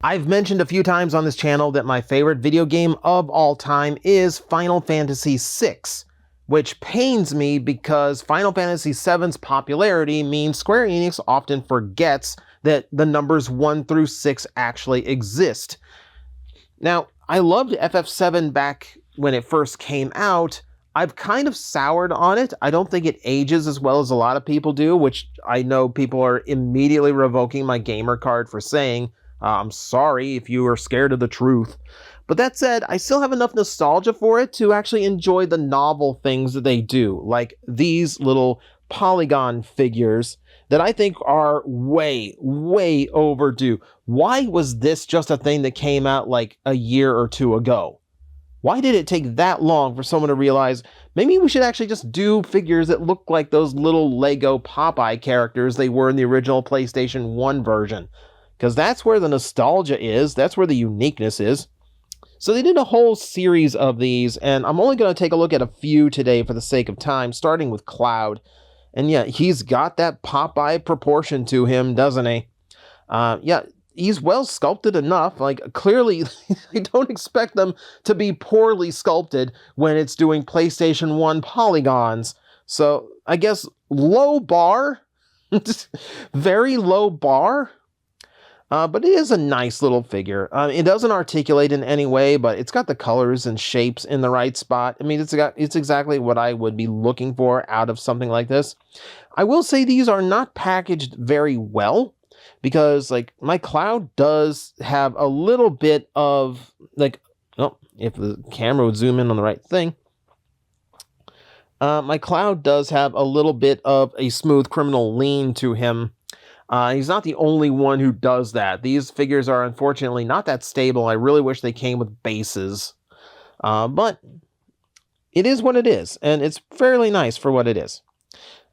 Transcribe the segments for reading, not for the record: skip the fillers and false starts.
I've mentioned a few times on this channel that my favorite video game of all time is Final Fantasy VI, which pains me because Final Fantasy VII's popularity means Square Enix often forgets that the numbers 1 through 6 actually exist. Now, I loved FF7 back when it first came out. I've kind of soured on it. I don't think it ages as well as a lot of people do, which I know people are immediately revoking my gamer card for saying. I'm sorry if you are scared of the truth. But that said, I still have enough nostalgia for it to actually enjoy the novel things that they do, like these little Polygon figures that I think are way, way overdue. Why was this just a thing that came out like a year or two ago? Why did it take that long for someone to realize maybe we should actually just do figures that look like those little Lego Popeye characters they were in the original PlayStation 1 version? Because that's where the nostalgia is, that's where the uniqueness is. So they did a whole series of these, and I'm only going to take a look at a few today for the sake of time, starting with Cloud. And yeah, he's got that Popeye proportion to him, doesn't he? Yeah, he's well sculpted enough. Like, clearly, I don't expect them to be poorly sculpted when it's doing PlayStation 1 polygons. So, I guess low bar? Very low bar? But it is a nice little figure. It doesn't articulate in any way, but it's got the colors and shapes in the right spot. I mean, it's exactly what I would be looking for out of something like this. I will say these are not packaged very well, because like my Cloud does have a little bit of like, oh, if the camera would zoom in on the right thing. My Cloud does have a little bit of a smooth criminal lean to him. He's not the only one who does that. These figures are unfortunately not that stable. I really wish they came with bases. But it is what it is, and it's fairly nice for what it is.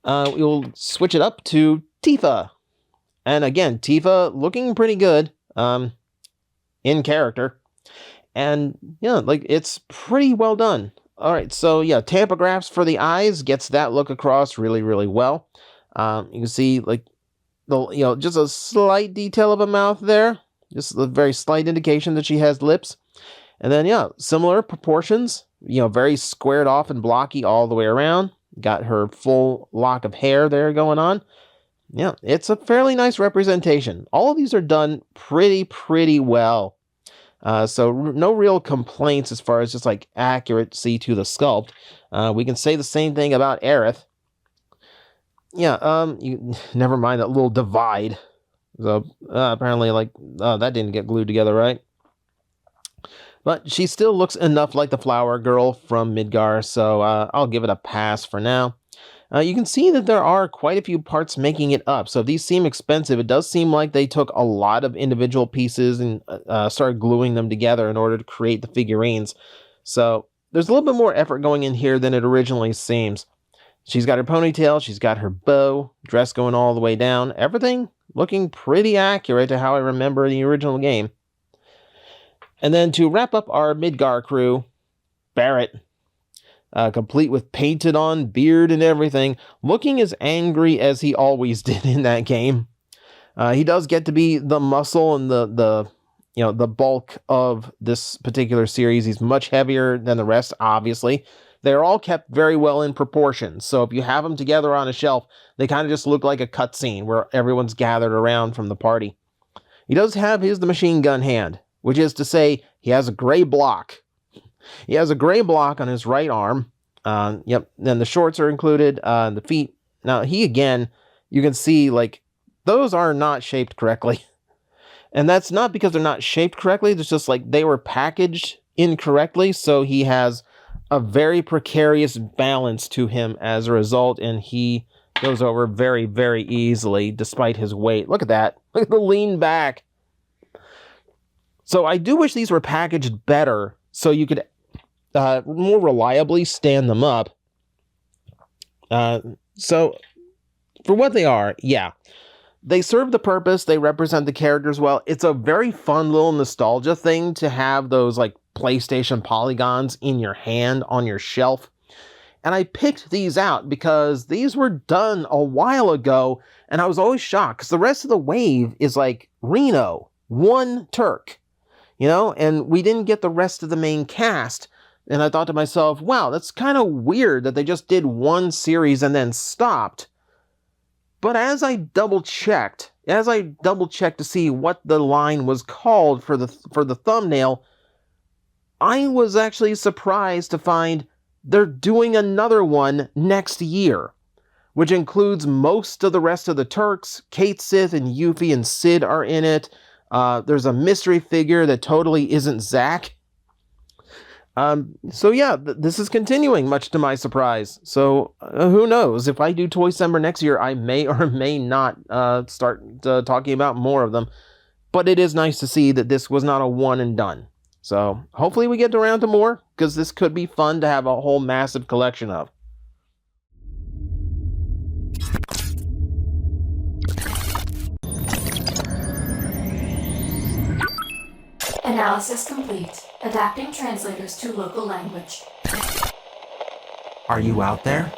We'll switch it up to Tifa. And again, Tifa looking pretty good in character. And yeah, like it's pretty well done. All right, so yeah, tampagraphs for the eyes gets that look across really, really well. You can see like just a slight detail of a mouth there. Just a very slight indication that she has lips. And then, yeah, similar proportions. Very squared off and blocky all the way around. Got her full lock of hair there going on. Yeah, it's a fairly nice representation. All of these are done pretty well. So no real complaints as far as just like accuracy to the sculpt. We can say the same thing about Aerith. Yeah, never mind that little divide. So, apparently, that didn't get glued together, right? But she still looks enough like the flower girl from Midgar, so I'll give it a pass for now. You can see that there are quite a few parts making it up, so if these seem expensive, it does seem like they took a lot of individual pieces and started gluing them together in order to create the figurines. So, there's a little bit more effort going in here than it originally seems. She's got her ponytail, she's got her bow, dress going all the way down, everything looking pretty accurate to how I remember the original game. And then to wrap up our Midgar crew, Barret, complete with painted on beard and everything, looking as angry as he always did in that game. He does get to be the muscle and the bulk of this particular series. He's much heavier than the rest, obviously. They're all kept very well in proportion, so if you have them together on a shelf, they kind of just look like a cutscene where everyone's gathered around from the party. He does have the machine gun hand, which is to say he has a gray block. He has a gray block on his right arm. Yep, then the shorts are included, the feet. Now, you can see, like, those are not shaped correctly. And that's not because they're not shaped correctly, it's just like they were packaged incorrectly, so he has a very precarious balance to him as a result, and he goes over very, very easily despite his weight. Look at that. Look at the lean back. So I do wish these were packaged better so you could more reliably stand them up. So for what they are, yeah, they serve the purpose. They represent the characters well. It's a very fun little nostalgia thing to have those like PlayStation polygons in your hand on your shelf. And I picked these out because these were done a while ago, and I was always shocked because the rest of the wave is like Reno. One Turk, you know, and we didn't get the rest of the main cast. And I thought to myself, wow, that's kind of weird that they just did one series and then stopped. But as I double checked to see what the line was called for the thumbnail, I was actually surprised to find they're doing another one next year, which includes most of the rest of the Turks. Kate Sith and Yuffie and Sid are in it. There's a mystery figure that totally isn't Zack. So yeah, this is continuing, much to my surprise. So who knows? If I do Toycember next year, I may or may not start talking about more of them. But it is nice to see that this was not a one and done. So hopefully we get around to more, because this could be fun to have a whole massive collection of. Analysis complete. Adapting translators to local language. Are you out there?